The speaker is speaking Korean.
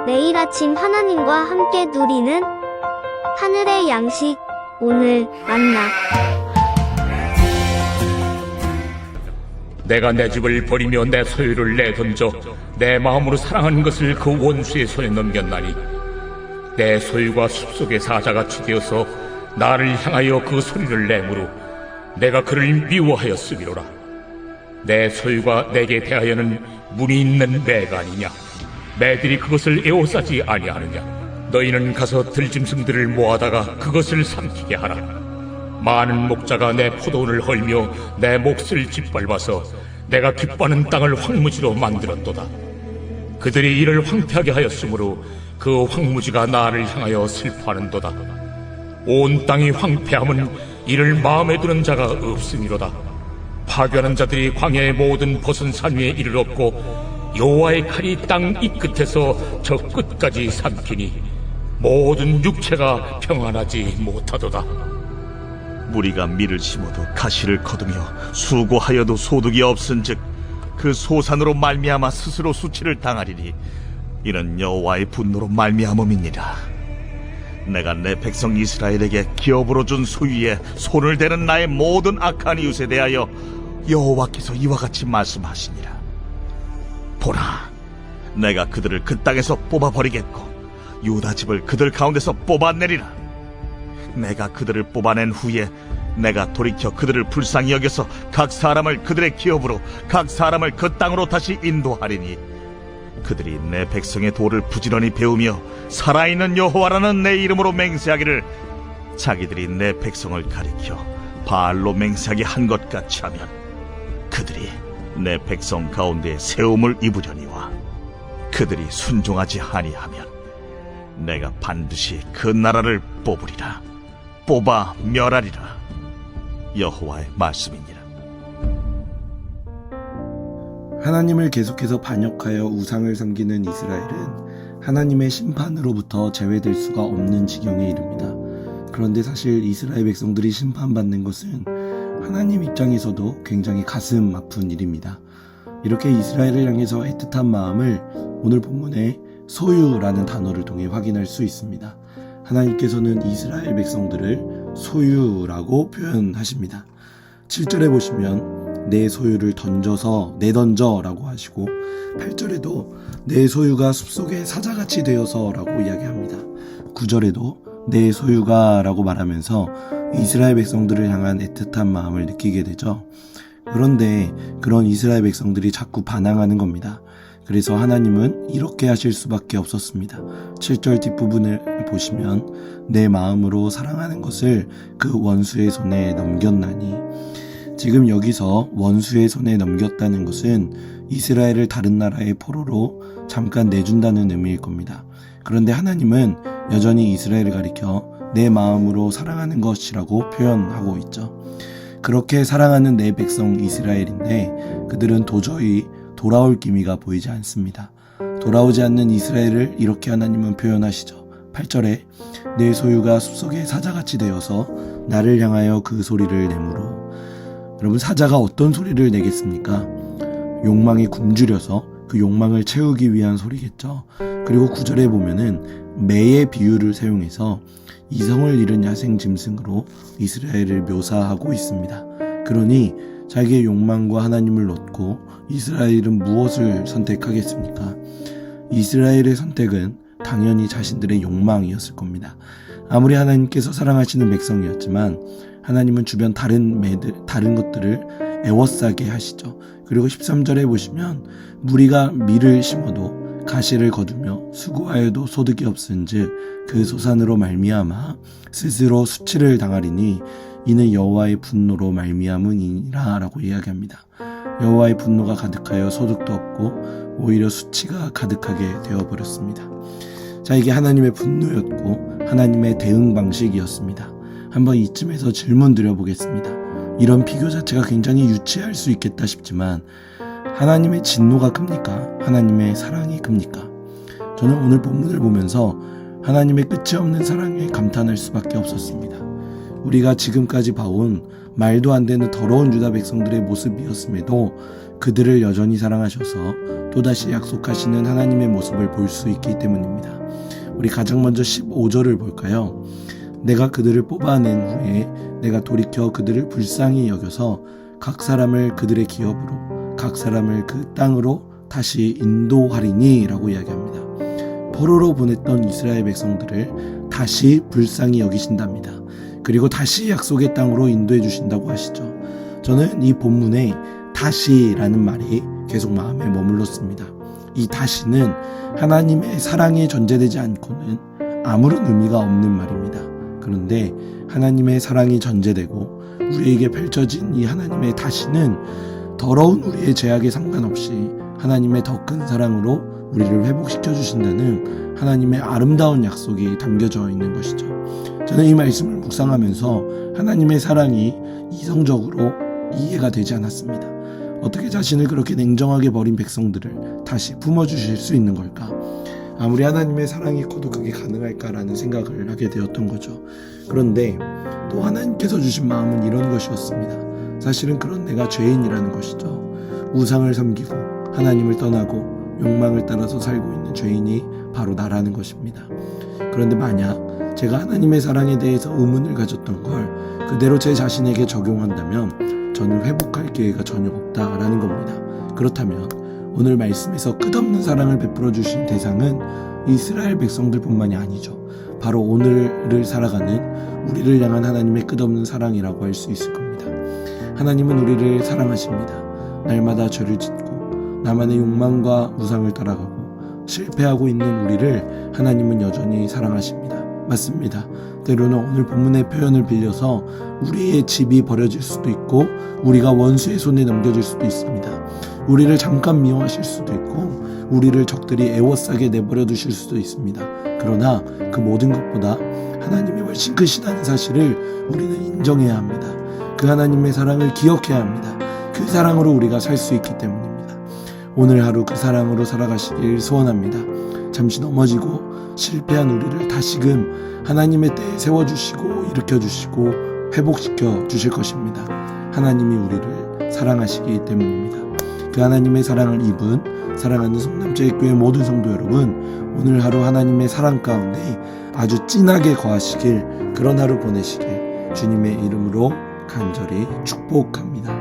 매일 아침 하나님과 함께 누리는 하늘의 양식, 오늘 만나. 내가 내 집을 버리며 내 소유를 내던져 내 마음으로 사랑하는 것을 그 원수의 손에 넘겼나니 내 소유가 숲속의 사자같이 되어서 나를 향하여 그 소리를 내므로 내가 그를 미워하였으리로라. 내 소유가 내게 대하여는 문이 있는 매가 아니냐? 매들이 그것을 에워싸지 아니하느냐? 너희는 가서 들짐승들을 모아다가 그것을 삼키게 하라. 많은 목자가 내 포도원을 헐며 내 몫을 짓밟아서 내가 기뻐하는 땅을 황무지로 만들었도다. 그들이 이를 황폐하게 하였으므로 그 황무지가 나를 향하여 슬퍼하는도다. 온 땅이 황폐함은 이를 마음에 두는 자가 없음이로다. 파괴하는 자들이 광야의 모든 벗은 산 위에 이르렀고 여호와의 칼이 땅 이 끝에서 저 끝까지 삼키니 모든 육체가 평안하지 못하도다. 무리가 밀을 심어도 가시를 거두며 수고하여도 소득이 없은즉 그 소산으로 말미암아 스스로 수치를 당하리니 이는 여호와의 분노로 말미암음이니라. 내가 내 백성 이스라엘에게 기업으로 준 소유에 손을 대는 나의 모든 악한 이웃에 대하여 여호와께서 이와 같이 말씀하시니라. 보라, 내가 그들을 그 땅에서 뽑아버리겠고 유다 집을 그들 가운데서 뽑아내리라. 내가 그들을 뽑아낸 후에 내가 돌이켜 그들을 불쌍히 여겨서 각 사람을 그들의 기업으로 각 사람을 그 땅으로 다시 인도하리니 그들이 내 백성의 도를 부지런히 배우며 살아있는 여호와라는 내 이름으로 맹세하기를 자기들이 내 백성을 가리켜 바알로 맹세하게 한 것 같이 하면 그들이 내 백성 가운데 세움을 입으려니와 그들이 순종하지 아니하면 내가 반드시 그 나라를 뽑으리라. 뽑아 멸하리라. 여호와의 말씀이니라. 하나님을 계속해서 반역하여 우상을 섬기는 이스라엘은 하나님의 심판으로부터 제외될 수가 없는 지경에 이릅니다. 그런데 사실 이스라엘 백성들이 심판받는 것은 하나님 입장에서도 굉장히 가슴 아픈 일입니다. 이렇게 이스라엘을 향해서 애틋한 마음을 오늘 본문의 소유라는 단어를 통해 확인할 수 있습니다. 하나님께서는 이스라엘 백성들을 소유라고 표현하십니다. 7절에 보시면 내 소유를 던져서 내던져 라고 하시고 8절에도 내 소유가 숲속의 사자같이 되어서 라고 이야기합니다. 9절에도 내 소유가 라고 말하면서 이스라엘 백성들을 향한 애틋한 마음을 느끼게 되죠. 그런데 그런 이스라엘 백성들이 자꾸 반항하는 겁니다. 그래서 하나님은 이렇게 하실 수밖에 없었습니다. 7절 뒷부분을 보시면 내 마음으로 사랑하는 것을 그 원수의 손에 넘겼나니, 지금 여기서 원수의 손에 넘겼다는 것은 이스라엘을 다른 나라의 포로로 잠깐 내준다는 의미일 겁니다. 그런데 하나님은 여전히 이스라엘을 가리켜 내 마음으로 사랑하는 것이라고 표현하고 있죠. 그렇게 사랑하는 내 백성 이스라엘인데 그들은 도저히 돌아올 기미가 보이지 않습니다. 돌아오지 않는 이스라엘을 이렇게 하나님은 표현하시죠. 8절에 내 소유가 숲속의 사자같이 되어서 나를 향하여 그 소리를 내므로. 여러분, 사자가 어떤 소리를 내겠습니까? 욕망이 굶주려서 그 욕망을 채우기 위한 소리겠죠. 그리고 9절에 보면은 매의 비유를 사용해서 이성을 잃은 야생 짐승으로 이스라엘을 묘사하고 있습니다. 그러니 자기의 욕망과 하나님을 놓고 이스라엘은 무엇을 선택하겠습니까? 이스라엘의 선택은 당연히 자신들의 욕망이었을 겁니다. 아무리 하나님께서 사랑하시는 백성이었지만 하나님은 주변 다른 것들을 애워싸게 하시죠. 그리고 13절에 보시면 무리가 밀을 심어도 가시를 거두며 수고하여도 소득이 없은즉 그 소산으로 말미암아 스스로 수치를 당하리니 이는 여호와의 분노로 말미암으니라 라고 이야기합니다. 여호와의 분노가 가득하여 소득도 없고 오히려 수치가 가득하게 되어버렸습니다. 자, 이게 하나님의 분노였고 하나님의 대응 방식이었습니다. 한번 이쯤에서 질문 드려보겠습니다. 이런 비교 자체가 굉장히 유치할 수 있겠다 싶지만 하나님의 진노가 큽니까? 하나님의 사랑이 큽니까? 저는 오늘 본문을 보면서 하나님의 끝이 없는 사랑에 감탄할 수밖에 없었습니다. 우리가 지금까지 봐온 말도 안 되는 더러운 유다 백성들의 모습이었음에도 그들을 여전히 사랑하셔서 또다시 약속하시는 하나님의 모습을 볼 수 있기 때문입니다. 우리 가장 먼저 15절을 볼까요? 내가 그들을 뽑아낸 후에 내가 돌이켜 그들을 불쌍히 여겨서 각 사람을 그들의 기업으로 각 사람을 그 땅으로 다시 인도하리니 라고 이야기합니다. 포로로 보냈던 이스라엘 백성들을 다시 불쌍히 여기신답니다. 그리고 다시 약속의 땅으로 인도해 주신다고 하시죠. 저는 이 본문에 다시라는 말이 계속 마음에 머물렀습니다. 이 다시는 하나님의 사랑에 전제되지 않고는 아무런 의미가 없는 말입니다. 그런데 하나님의 사랑이 전제되고 우리에게 펼쳐진 이 하나님의 다시는 더러운 우리의 죄악에 상관없이 하나님의 더 큰 사랑으로 우리를 회복시켜 주신다는 하나님의 아름다운 약속이 담겨져 있는 것이죠. 저는 이 말씀을 묵상하면서 하나님의 사랑이 이성적으로 이해가 되지 않았습니다. 어떻게 자신을 그렇게 냉정하게 버린 백성들을 다시 품어주실 수 있는 걸까? 아무리 하나님의 사랑이 커도 그게 가능할까라는 생각을 하게 되었던 거죠. 그런데 또 하나님께서 주신 마음은 이런 것이었습니다. 사실은 그런 내가 죄인이라는 것이죠. 우상을 섬기고 하나님을 떠나고 욕망을 따라서 살고 있는 죄인이 바로 나라는 것입니다. 그런데 만약 제가 하나님의 사랑에 대해서 의문을 가졌던 걸 그대로 제 자신에게 적용한다면 저는 회복할 기회가 전혀 없다라는 겁니다. 그렇다면 오늘 말씀에서 끝없는 사랑을 베풀어 주신 대상은 이스라엘 백성들뿐만이 아니죠. 바로 오늘을 살아가는 우리를 향한 하나님의 끝없는 사랑이라고 할 수 있을 겁니다. 하나님은 우리를 사랑하십니다. 날마다 죄를 짓고 나만의 욕망과 우상을 따라가고 실패하고 있는 우리를 하나님은 여전히 사랑하십니다. 맞습니다. 때로는 오늘 본문의 표현을 빌려서 우리의 집이 버려질 수도 있고 우리가 원수의 손에 넘겨질 수도 있습니다. 우리를 잠깐 미워하실 수도 있고 우리를 적들이 애워싸게 내버려 두실 수도 있습니다. 그러나 그 모든 것보다 하나님이 훨씬 크시다는 사실을 우리는 인정해야 합니다. 그 하나님의 사랑을 기억해야 합니다. 그 사랑으로 우리가 살 수 있기 때문입니다. 오늘 하루 그 사랑으로 살아가시길 소원합니다. 잠시 넘어지고 실패한 우리를 다시금 하나님의 때에 세워주시고 일으켜주시고 회복시켜 주실 것입니다. 하나님이 우리를 사랑하시기 때문입니다. 그 하나님의 사랑을 입은 사랑하는 성남제일교회 모든 성도 여러분, 오늘 하루 하나님의 사랑 가운데 아주 진하게 거하시길, 그런 하루 보내시길 주님의 이름으로 간절히 축복합니다.